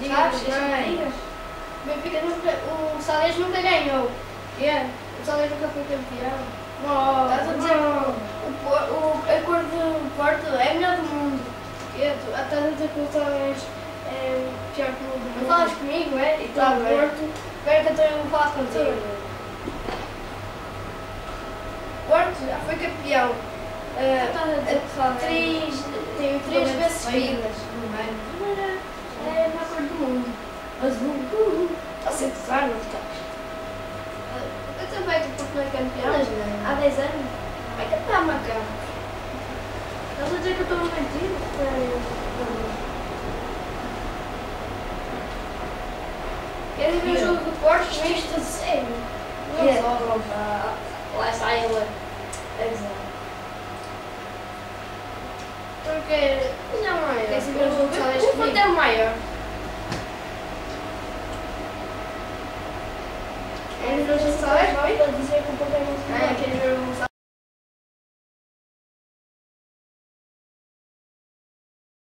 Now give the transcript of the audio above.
Sabes? O Benfica nunca, o Salés nunca ganhou. Que é? O Salés nunca foi campeão. Não, Estás a dizer a cor do Porto é a melhor do mundo. Estás a dizer que o Salés é pior que o mundo. Não falas comigo, é? E tu Tá no bem. Porto, espero que eu tenha falado contigo. Porto já foi campeão. Estás a dizer que o Salés Tem três vezes seguidas. Não é? Primeira é a melhor cor do mundo. Azul. Está a ser claro, não está? Eu também, que o Porto não é campeão. Mas não. Há 10 anos. Vai cantar Macau. Estás a dizer que eu estou a mentir? Querem ver o jogo do Porto com isto a sério? Yeah. Lá está ele. Exato. Porque. Não é. Quer saber o jogo do Salés O comigo? Porto é o maior. Querem ver o jogo do Salés comigo? Para dizer que o Porto é muito maior. Querem ver o